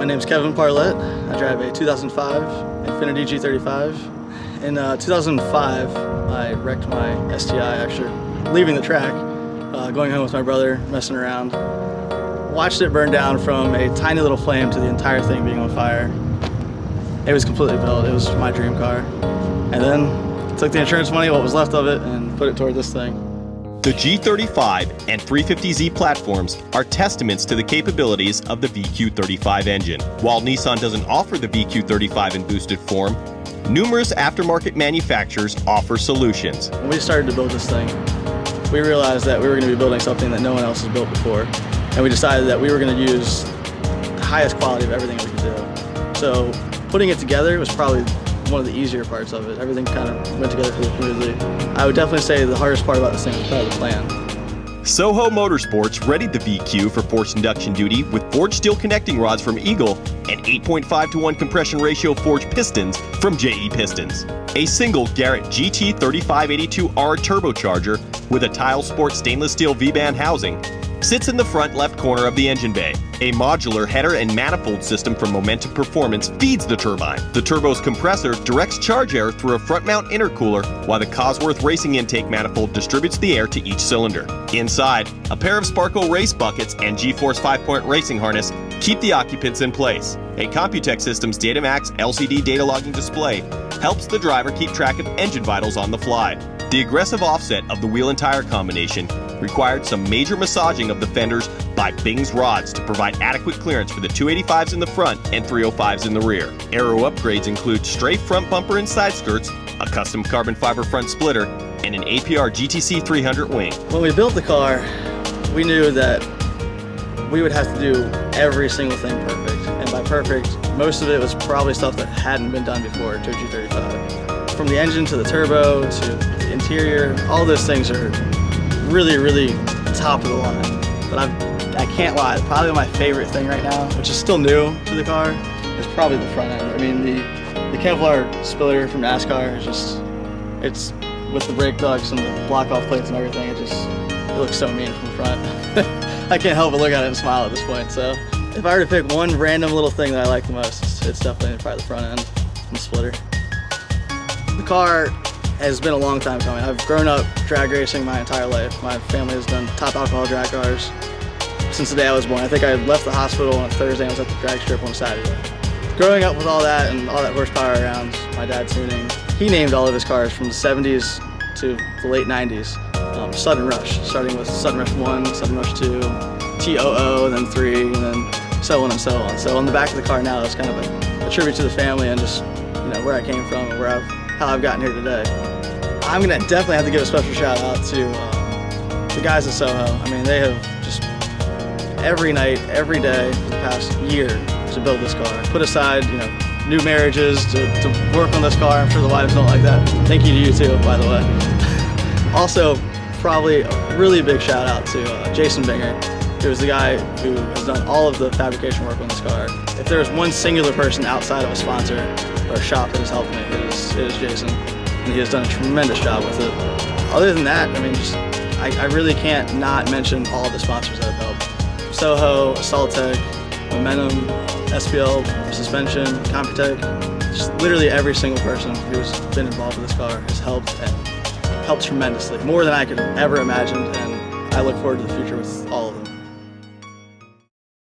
My name's Kevin Parlett. I drive a 2005 Infiniti G35. In 2005, I wrecked my STI actually leaving the track, going home with my brother, messing around. Watched it burn down from a tiny little flame to the entire thing being on fire. It was completely built. It was my dream car. And then took the insurance money, what was left of it, and put it toward this thing. The G35 and 350Z platforms are testaments to the capabilities of the VQ35 engine. While Nissan doesn't offer the VQ35 in boosted form, numerous aftermarket manufacturers offer solutions. When we started to build this thing, we realized that we were going to be building something that no one else has built before. And we decided that we were going to use the highest quality of everything we could do. So putting it together was probably one of the easier parts of it. Everything kind of went together pretty smoothly. I would definitely say the hardest part about this thing was probably the plan. Soho Motorsports readied the VQ for forced induction duty with forged steel connecting rods from Eagle and 8.5-to-1 compression ratio forged pistons from JE Pistons. A single Garrett GT3582R turbocharger with a Tile Sport stainless steel V-band housing sits in the front left corner of the engine bay. A modular header and manifold system from Momentum Performance feeds the turbine. The turbo's compressor directs charge air through a front mount intercooler, while the Cosworth racing intake manifold distributes the air to each cylinder. Inside, a pair of Sparco race buckets and G-Force 5-point racing harness keep the occupants in place. A Computex Systems Datamax LCD data logging display helps the driver keep track of engine vitals on the fly. The aggressive offset of the wheel and tire combination required some major massaging of the fenders by Bing's rods to provide adequate clearance for the 285s in the front and 305s in the rear. Aero upgrades include straight front bumper and side skirts, a custom carbon fiber front splitter, and an APR GTC 300 wing. When we built the car, we knew that we would have to do every single thing perfect. And by perfect, most of it was probably stuff that hadn't been done before to a G35. From the engine to the turbo to the interior, all those things are really, really top of the line. But I can't lie, probably my favorite thing right now, which is still new to the car, is probably the front end. I mean, the Kevlar splitter from NASCAR is just, it's with the brake ducts and the block-off plates and everything, it looks so mean from the front. I can't help but look at it and smile at this point. So if I were to pick one random little thing that I like the most, it's definitely probably the front end and the splitter. The car has been a long time coming. I've grown up drag racing my entire life. My family has done top alcohol drag cars since the day I was born. I think I left the hospital on a Thursday and was at the drag strip on a Saturday. Growing up with all that and all that horsepower around, my dad tuning, he named all of his cars from the 70s to the late 90s. Sudden Rush, starting with Sudden Rush 1, Sudden Rush 2, TOO, then 3, and then so on and so on. So on the back of the car now, it's kind of a tribute to the family and just where I came from and how I've gotten here today. I'm gonna definitely have to give a special shout out to the guys at Soho. I mean, they have just every night, every day for the past year to build this car. Put aside, new marriages to work on this car. I'm sure the wives don't like that. Thank you to you too, by the way. Also, probably a really big shout out to Jason Binger, who is the guy who has done all of the fabrication work on this car. If there is one singular person outside of a sponsor or a shop that has helped me, it is Jason. And he has done a tremendous job with it. Other than that, I mean, I really can't not mention all the sponsors that have helped. Soho, Assaultech, Momentum, SPL, Suspension, Computech. Just literally every single person who's been involved with this car has helped and helped tremendously. More than I could ever imagine, and I look forward to the future with all of them.